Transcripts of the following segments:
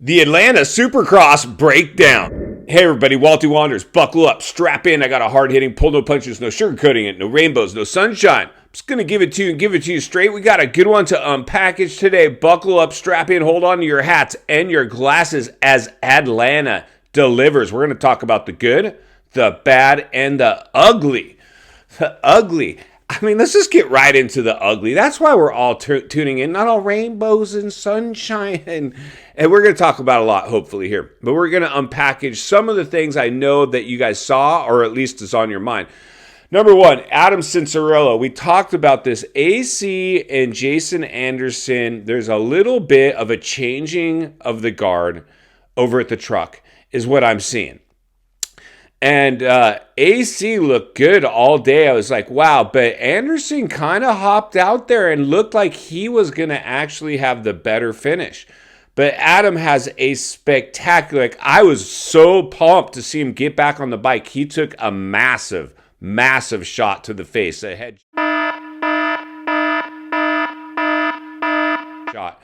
The Atlanta Supercross breakdown. Hey everybody, Walty Wanders, buckle up, strap in. I got a hard-hitting, pull no punches, no sugarcoating it, no rainbows, no sunshine. I'm just gonna give it to you and give it to you straight. We got a good one to unpackage today. Buckle up, strap in, hold on to your hats and your glasses as Atlanta delivers. We're gonna talk about the good, the bad, and the ugly. The ugly. I mean, let's just get right into the ugly. That's why we're all tuning in. Not all rainbows and sunshine. And we're going to talk about a lot, hopefully, here. But we're going to unpackage some of the things I know that you guys saw, or at least is on your mind. Number one, Adam Cincerello. We talked about this. AC and Jason Anderson, there's a little bit of a changing of the guard over at the truck, is what I'm seeing. And AC looked good all day. I was like, wow. But Anderson kind of hopped out there and looked like he was going to actually have the better finish. But Adam has a spectacular, I was so pumped to see him get back on the bike. He took a massive, massive shot to the face. A head shot.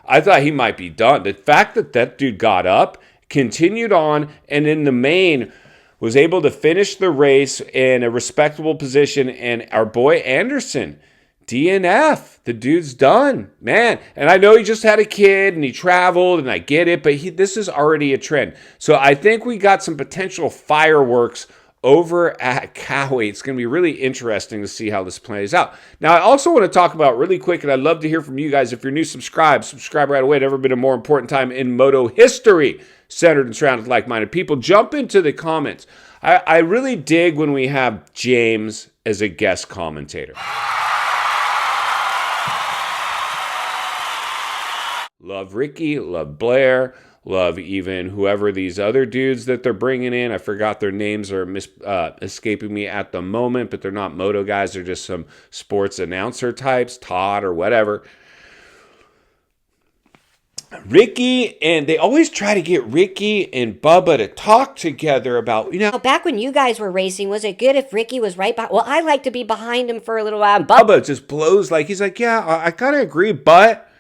I thought he might be done. The fact that that dude got up, continued on, and in the main was able to finish the race in a respectable position, and our boy Anderson, DNF, the dude's done, man. And I know he just had a kid and he traveled, and I get it, but this is already a trend. So I think we got some potential fireworks over at Coway. It's going to be really interesting to see how this plays out. Now, I also want to talk about really quick, and I'd love to hear from you guys. If you're new, subscribe right away. Never been a more important time in moto history, centered and surrounded with like-minded people. Jump into the comments. I really dig when we have James as a guest commentator. Love Ricky, love Blair, love even whoever these other dudes that they're bringing in. I forgot their names are escaping me at the moment, but they're not moto guys. They're just some sports announcer types, Todd or whatever. Ricky, and they always try to get Ricky and Bubba to talk together about, back when you guys were racing, was it good if Ricky was right behind? Well, I like to be behind him for a little while. Bubba just blows he's like, yeah, I kind of agree, but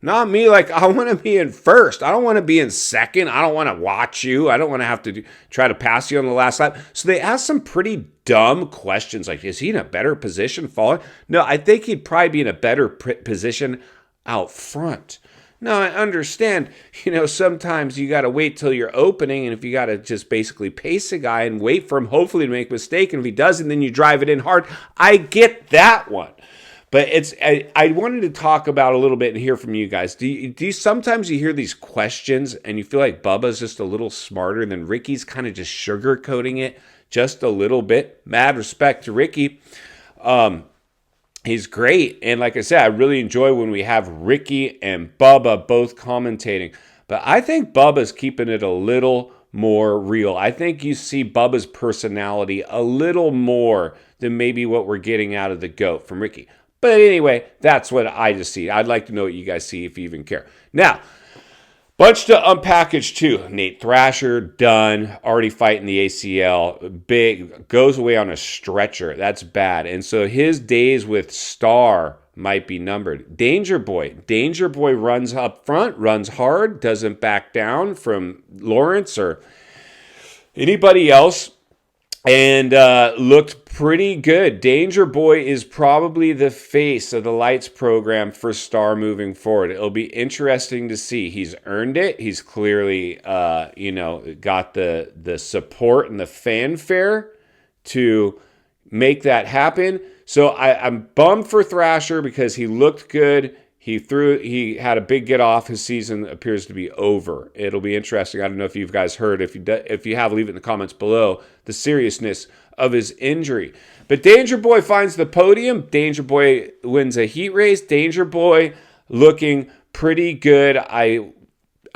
not me. Like, I want to be in first. I don't want to be in second. I don't want to watch you. I don't want to have to try to pass you on the last lap. So they ask some pretty dumb questions like, is he in a better position following? No, I think he'd probably be in a better position out front. Now, I understand, sometimes you got to wait till you're opening, and if you got to just basically pace a guy and wait for him, hopefully to make a mistake, and if he doesn't, then you drive it in hard. I get that one. But I wanted to talk about a little bit and hear from you guys. Do you sometimes you hear these questions and you feel like Bubba's just a little smarter than Ricky's kind of just sugarcoating it just a little bit? Mad respect to Ricky. He's great. And like I said, I really enjoy when we have Ricky and Bubba both commentating. But I think Bubba's keeping it a little more real. I think you see Bubba's personality a little more than maybe what we're getting out of the GOAT from Ricky. But anyway, that's what I just see. I'd like to know what you guys see if you even care. Now, bunch to unpackage too. Nate Thrasher, done. Already fighting the ACL. Big. Goes away on a stretcher. That's bad. And so his days with Star might be numbered. Danger Boy. Danger Boy runs up front, runs hard, doesn't back down from Lawrence or anybody else. And looked pretty good. Danger Boy is probably the face of the Lights program for Star moving forward. It'll be interesting to see. He's earned it. He's clearly, got the support and the fanfare to make that happen. So I'm bummed for Thrasher because he looked good. He had a big get off. His season appears to be over. It'll be interesting. I don't know if you guys heard. If you have, leave it in the comments below the seriousness of his injury. But Danger Boy finds the podium. Danger Boy wins a heat race. Danger Boy looking pretty good.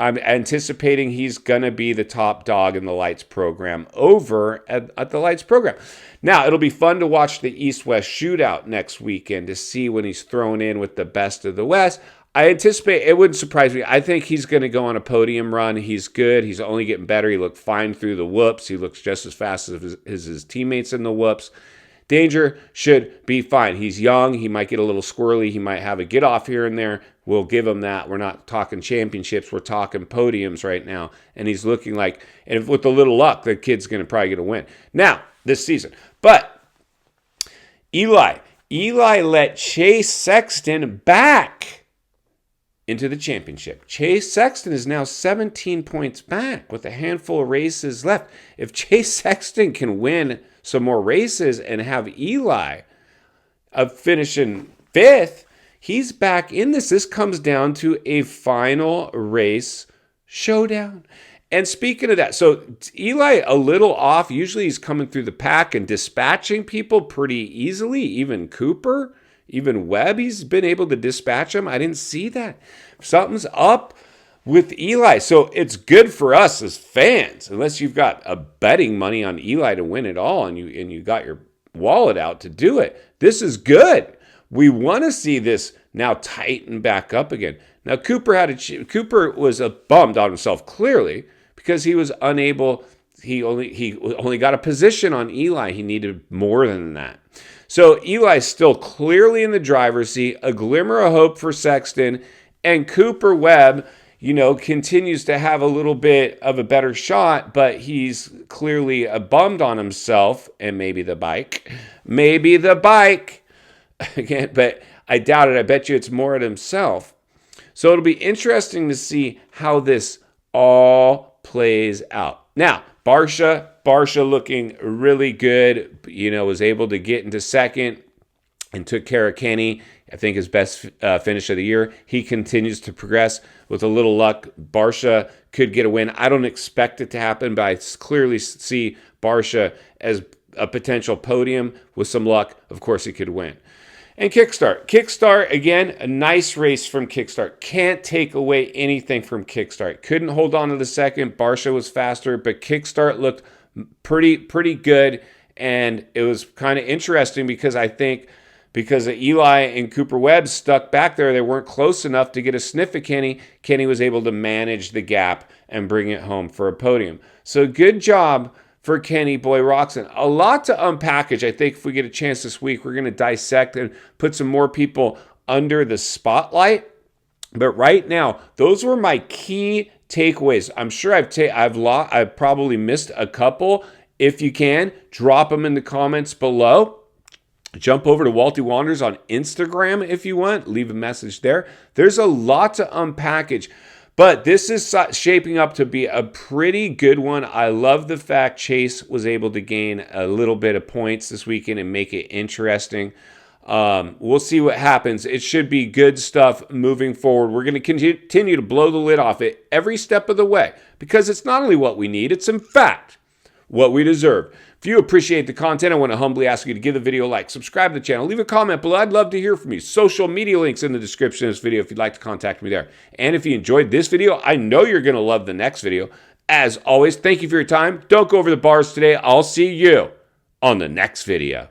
I'm anticipating he's going to be the top dog in the Lights program over at the Lights program. Now, it'll be fun to watch the East-West shootout next weekend to see when he's thrown in with the best of the West. I anticipate, it wouldn't surprise me. I think he's going to go on a podium run. He's good. He's only getting better. He looked fine through the whoops. He looks just as fast as his teammates in the whoops. Danger should be fine. He's young. He might get a little squirrely. He might have a get off here and there. We'll give him that. We're not talking championships. We're talking podiums right now. And he's looking like, and with a little luck, the kid's going to probably get a win now this season. But Eli let Chase Sexton back into the championship. Chase Sexton is now 17 points back with a handful of races left. If Chase Sexton can win some more races and have Eli finishing 5th, he's back in this. This comes down to a final race showdown. And speaking of that, so Eli a little off. Usually he's coming through the pack and dispatching people pretty easily. Even Cooper, even Webb, he's been able to dispatch them. I didn't see that. Something's up with Eli. So it's good for us as fans, unless you've got a betting money on Eli to win it all and you got your wallet out to do it. This is good. We want to see this now tighten back up again. Now Cooper was bummed on himself clearly because he was unable. He only got a position on Eli. He needed more than that. So Eli's still clearly in the driver's seat. A glimmer of hope for Sexton, and Cooper Webb, continues to have a little bit of a better shot, but he's clearly bummed on himself and maybe the bike. Again, but I doubt it. I bet you it's more at himself. So it'll be interesting to see how this all plays out. Now, Barsha looking really good, was able to get into second and took care of Kenny. I think his best finish of the year. He continues to progress with a little luck. Barsha could get a win. I don't expect it to happen, but I clearly see Barsha as a potential podium. With some luck, of course, he could win. And Kickstart, again, a nice race from Kickstart. Can't take away anything from Kickstart. Couldn't hold on to the second. Barsha was faster, but Kickstart looked pretty good. And it was kind of interesting because I think because of Eli and Cooper Webb stuck back there, they weren't close enough to get a sniff at Kenny. Kenny was able to manage the gap and bring it home for a podium. So good job for Kenny Boy Roczen. A lot to unpackage. I think if we get a chance this week, we're going to dissect and put some more people under the spotlight. But right now, those were my key takeaways. I'm sure I've probably missed a couple. If you can, drop them in the comments below. Jump over to Walty Wanders on Instagram if you want. Leave a message there. There's a lot to unpackage. But this is shaping up to be a pretty good one. I love the fact Chase was able to gain a little bit of points this weekend and make it interesting. We'll see what happens. It should be good stuff moving forward. We're going to continue to blow the lid off it every step of the way because it's not only what we need, it's in fact what we deserve. If you appreciate the content, I want to humbly ask you to give the video a like, subscribe to the channel, leave a comment below. I'd love to hear from you. Social media links in the description of this video if you'd like to contact me there. And if you enjoyed this video, I know you're going to love the next video. As always, thank you for your time. Don't go over the bars today. I'll see you on the next video.